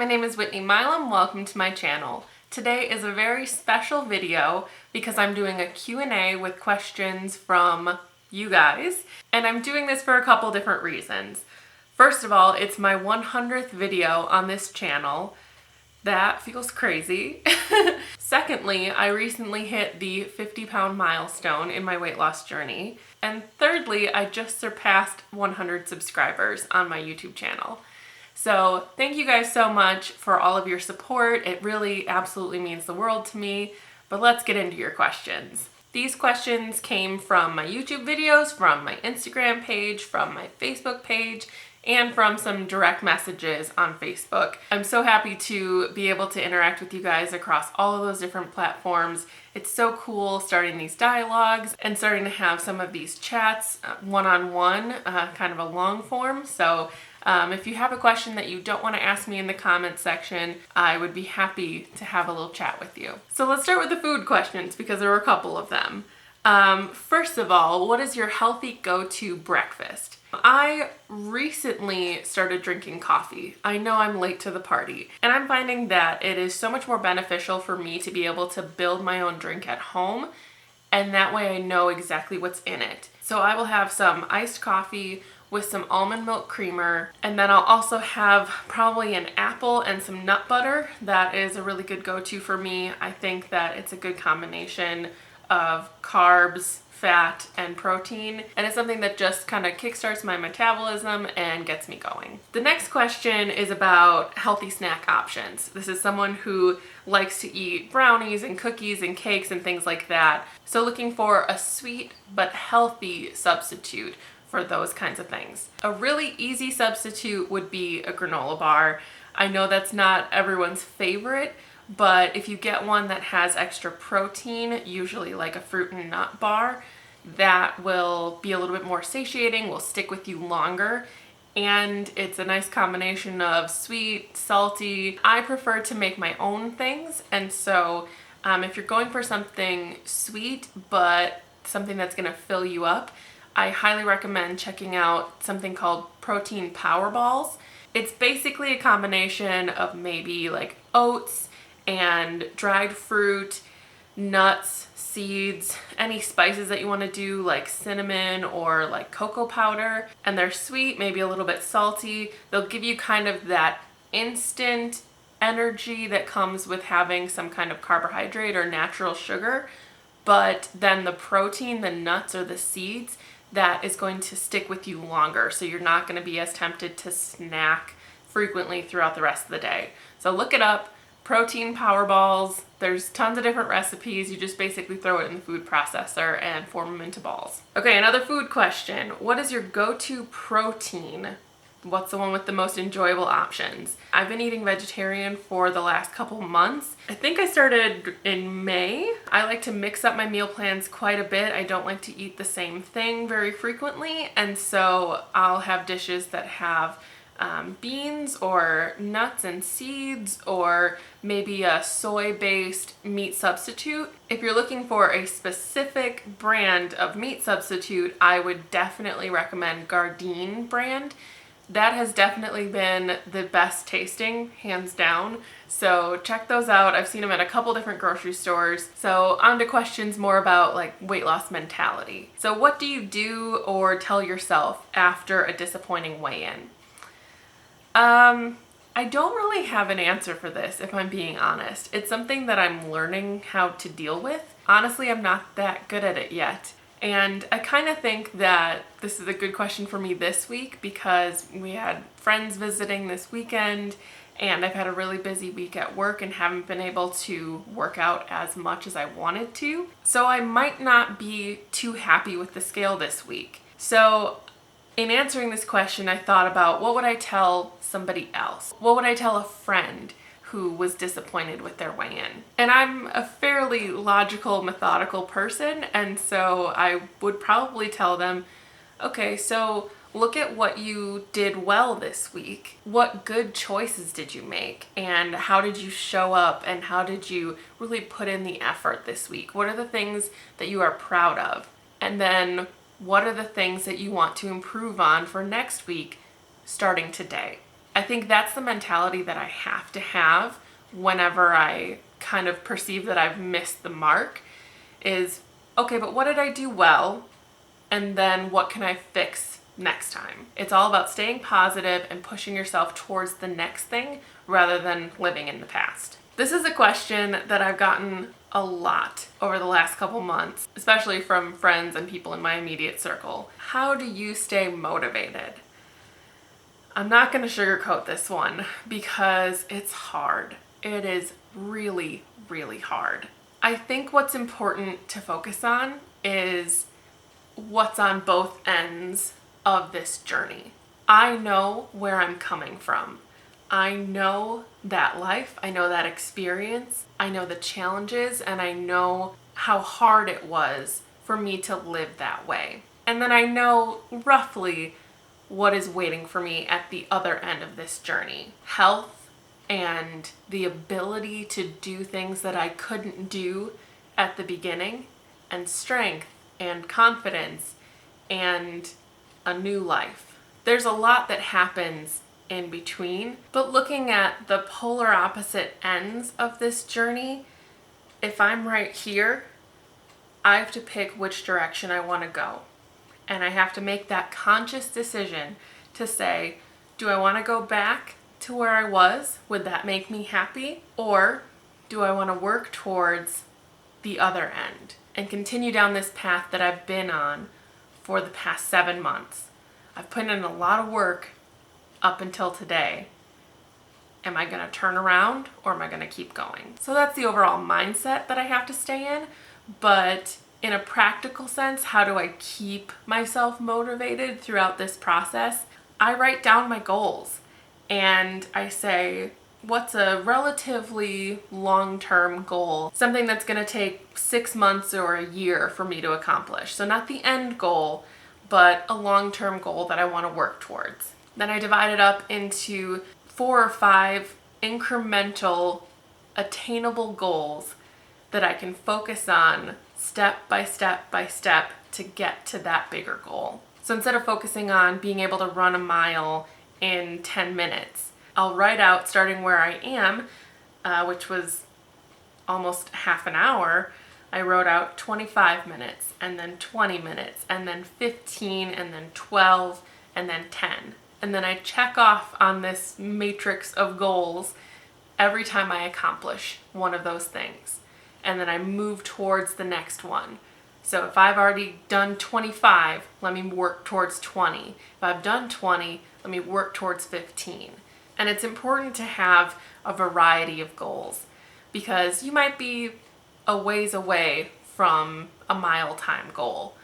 my name is Whitney Mileham. Welcome to my channel. Today is a very special video because I'm doing a Q&A with questions from you guys, and I'm doing this for a couple different reasons. First of all, it's my 100th video on this channel. That feels crazy. Secondly, I recently hit the 50-pound milestone in my weight loss journey. And thirdly, I just surpassed 100 subscribers on my YouTube channel. So thank you guys so much for all of your support. It really absolutely means the world to me. But let's get into your questions. These questions came from my YouTube videos, from my Instagram page, from my Facebook page, and from some direct messages on Facebook. I'm so happy to be able to interact with you guys across all of those different platforms. It's so cool starting these dialogues and starting to have some of these chats one-on-one, kind of a long form. So if you have a question that you don't want to ask me in the comments section, I would be happy to have a little chat with you. So let's start with the food questions because there were a couple of them. First of all, what is your healthy go-to breakfast? I recently started drinking coffee. I know I'm late to the party, and I'm finding that it is so much more beneficial for me to be able to build my own drink at home, and that way I know exactly what's in it. So I will have some iced coffee with some almond milk creamer, and then I'll also have probably an apple and some nut butter. That is a really good go-to for me. I think that it's a good combination of carbs, fat, and protein, and it's something that just kind of kickstarts my metabolism and gets me going. The next question is about healthy snack options. This is someone who likes to eat brownies and cookies and cakes and things like that, so looking for a sweet but healthy substitute for those kinds of things. A really easy substitute would be a granola bar. I know that's not everyone's favorite, but if you get one that has extra protein, usually like a fruit and nut bar, that will be a little bit more satiating, will stick with you longer, and it's a nice combination of sweet, salty. I prefer to make my own things, and so if you're going for something sweet but something that's gonna fill you up, I highly recommend checking out something called protein power balls. It's basically a combination of maybe like oats and dried fruit, nuts, seeds, any spices that you want to do like cinnamon or like cocoa powder, and they're sweet, maybe a little bit salty. They'll give you kind of that instant energy that comes with having some kind of carbohydrate or natural sugar, but then the protein, the nuts or the seeds, that is going to stick with you longer, so you're not going to be as tempted to snack frequently throughout the rest of the day. So look it up. Protein power balls. There's tons of different recipes. You just basically throw it in the food processor and form them into balls. Okay, another food question. What is your go-to protein? What's the one with the most enjoyable options? I've been eating vegetarian for the last couple months. I think I started in May. I like to mix up my meal plans quite a bit. I don't like to eat the same thing very frequently, and so I'll have dishes that have beans or nuts and seeds, or maybe a soy-based meat substitute. If you're looking for a specific brand of meat substitute, I would definitely recommend Gardein brand. That has definitely been the best tasting, hands down. So check those out. I've seen them at a couple different grocery stores. So on to questions more about like weight loss mentality. So what do you do or tell yourself after a disappointing weigh-in? I don't really have an answer for this, if I'm being honest. It's something that I'm learning how to deal with. Honestly, I'm not that good at it yet. And I kind of think that this is a good question for me this week because we had friends visiting this weekend, and I've had a really busy week at work and haven't been able to work out as much as I wanted to. So I might not be too happy with the scale this week. So in answering this question, I thought about what would I tell somebody else? What would I tell a friend who was disappointed with their weigh-in? And I'm a fairly logical, methodical person, and so I would probably tell them, okay, so look at what you did well this week. What good choices did you make? And how did you show up? And how did you really put in the effort this week? What are the things that you are proud of? And then what are the things that you want to improve on for next week starting today? I think that's the mentality that I have to have whenever I kind of perceive that I've missed the mark is, okay, but what did I do well? And then what can I fix next time? It's all about staying positive and pushing yourself towards the next thing rather than living in the past. This is a question that I've gotten a lot over the last couple months, especially from friends and people in my immediate circle. How do you stay motivated? I'm not going to sugarcoat this one because it's hard. It is really, really hard. I think what's important to focus on is what's on both ends of this journey. I know where I'm coming from. I know that life, I know that experience, I know the challenges, and I know how hard it was for me to live that way. And then I know roughly what is waiting for me at the other end of this journey. Health and the ability to do things that I couldn't do at the beginning, and strength and confidence and a new life. There's a lot that happens in between, but looking at the polar opposite ends of this journey, if I'm right here, I have to pick which direction I want to go. And I have to make that conscious decision to say, do I want to go back to where I was? Would that make me happy? Or do I want to work towards the other end and continue down this path that I've been on for the past 7 months? I've put in a lot of work up until today. Am I going to turn around or am I going to keep going? So that's the overall mindset that I have to stay in. But in a practical sense, how do I keep myself motivated throughout this process? I write down my goals and I say, what's a relatively long-term goal? Something that's going to take 6 months or a year for me to accomplish. So not the end goal, but a long-term goal that I want to work towards. Then I divide it up into 4 or 5 incremental, attainable goals that I can focus on step by step by step to get to that bigger goal. So instead of focusing on being able to run a mile in 10 minutes, I'll write out, starting where I am, which was almost half an hour, I wrote out 25 minutes, and then 20 minutes, and then 15, and then 12, and then 10. And then I check off on this matrix of goals every time I accomplish one of those things. And then I move towards the next one. So if I've already done 25, let me work towards 20. If I've done 20, let me work towards 15. And it's important to have a variety of goals because you might be a ways away from a mile time goal.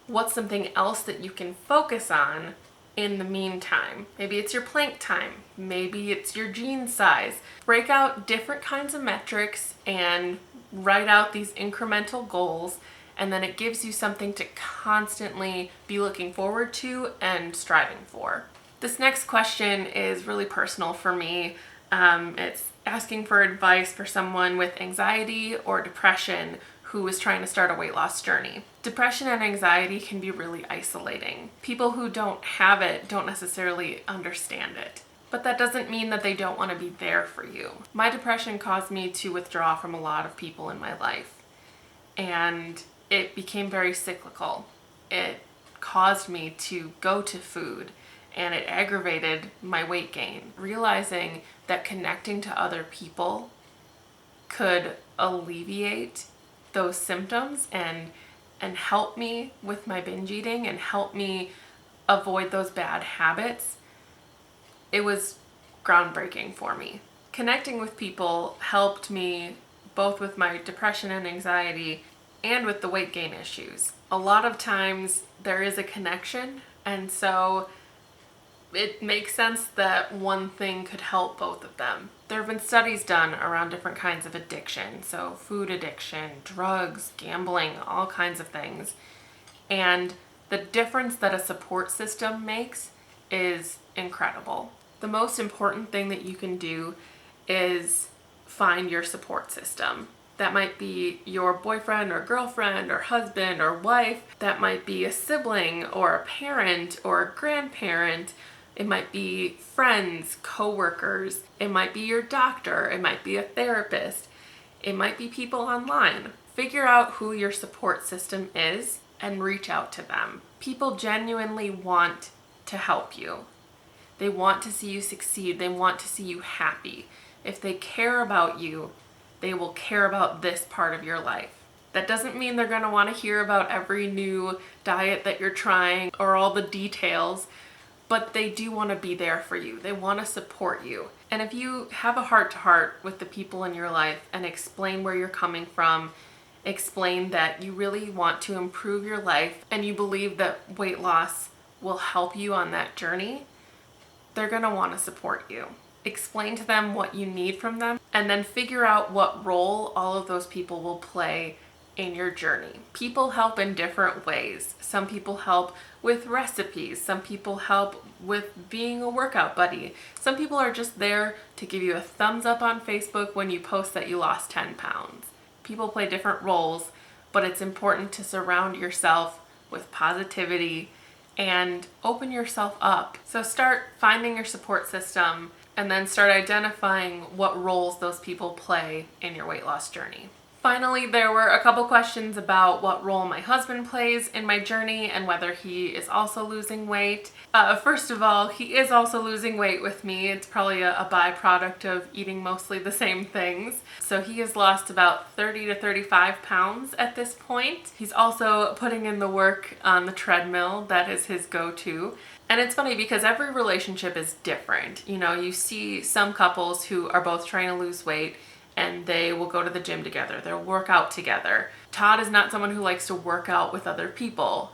What's something else that you can focus on in the meantime? Maybe it's your plank time. Maybe it's your jean size. Break out different kinds of metrics and write out these incremental goals, and then it gives you something to constantly be looking forward to and striving for. This next question is really personal for me. It's asking for advice for someone with anxiety or depression who is trying to start a weight loss journey. Depression and anxiety can be really isolating. People who don't have it don't necessarily understand it. But that doesn't mean that they don't want to be there for you. My depression caused me to withdraw from a lot of people in my life. And it became very cyclical. It caused me to go to food, and it aggravated my weight gain. Realizing that connecting to other people could alleviate those symptoms and help me with my binge eating and help me avoid those bad habits, it was groundbreaking for me. Connecting with people helped me both with my depression and anxiety and with the weight gain issues. A lot of times there is a connection, and so it makes sense that one thing could help both of them. There have been studies done around different kinds of addiction, so food addiction, drugs, gambling, all kinds of things. And the difference that a support system makes is incredible. The most important thing that you can do is find your support system. That might be your boyfriend or girlfriend or husband or wife. That might be a sibling or a parent or a grandparent It might be friends, coworkers, it might be your doctor, it might be a therapist, it might be people online. Figure out who your support system is and reach out to them. People genuinely want to help you. They want to see you succeed. They want to see you happy. If they care about you, they will care about this part of your life. That doesn't mean they're going to want to hear about every new diet that you're trying or all the details, but they do want to be there for you. They want to support you. And if you have a heart-to-heart with the people in your life and explain where you're coming from, explain that you really want to improve your life and you believe that weight loss will help you on that journey, they're going to want to support you. Explain to them what you need from them and then figure out what role all of those people will play in your journey. People help in different ways. Some people help with recipes. Some people help with being a workout buddy. Some people are just there to give you a thumbs up on Facebook when you post that you lost 10 pounds. People play different roles, but it's important to surround yourself with positivity and open yourself up. So start finding your support system and then start identifying what roles those people play in your weight loss journey. Finally, there were a couple questions about what role my husband plays in my journey and whether he is also losing weight. First of all, he is also losing weight with me. It's probably a byproduct of eating mostly the same things. So he has lost about 30 to 35 pounds at this point. He's also putting in the work on the treadmill. That is his go-to. And it's funny because every relationship is different. You know, you see some couples who are both trying to lose weight and they will go to the gym together. They'll work out together. Todd is not someone who likes to work out with other people.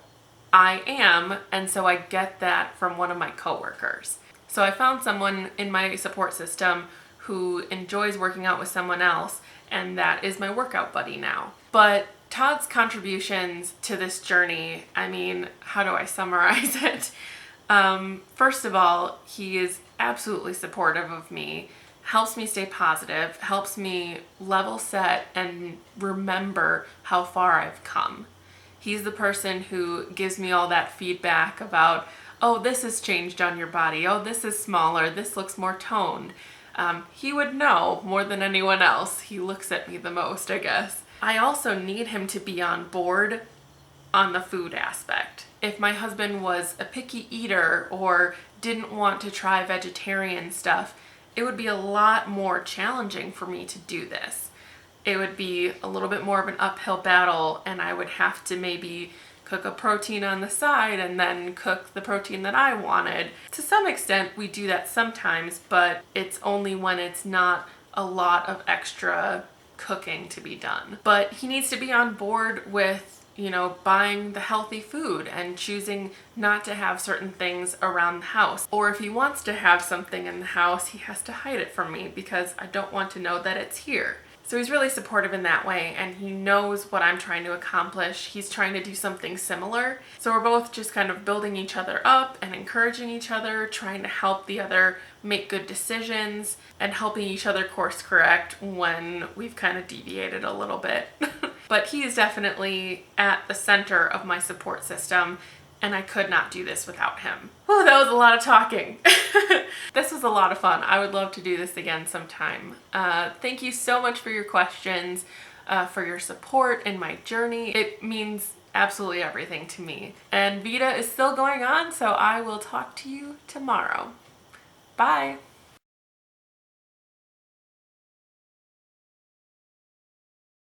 I am, and so I get that from one of my coworkers. So I found someone in my support system who enjoys working out with someone else, and that is my workout buddy now. But Todd's contributions to this journey, I mean, how do I summarize it? First of all, he is absolutely supportive of me, helps me stay positive, helps me level set and remember how far I've come. He's the person who gives me all that feedback about, oh, this has changed on your body, oh, this is smaller, this looks more toned. He would know more than anyone else. He looks at me the most, I guess. I also need him to be on board on the food aspect. If my husband was a picky eater or didn't want to try vegetarian stuff, it would be a lot more challenging for me to do this. It would be a little bit more of an uphill battle, and I would have to maybe cook a protein on the side and then cook the protein that I wanted. To some extent, we do that sometimes, but it's only when it's not a lot of extra cooking to be done. But he needs to be on board with buying the healthy food and choosing not to have certain things around the house. Or if he wants to have something in the house, he has to hide it from me because I don't want to know that it's here. So he's really supportive in that way, and he knows what I'm trying to accomplish. He's trying to do something similar. So we're both just kind of building each other up and encouraging each other, trying to help the other make good decisions and helping each other course correct when we've kind of deviated a little bit. But he is definitely at the center of my support system, and I could not do this without him. Oh, that was a lot of talking. This was a lot of fun. I would love to do this again sometime. Thank you so much for your questions, for your support in my journey. It means absolutely everything to me. And VEDA is still going on, so I will talk to you tomorrow. Bye.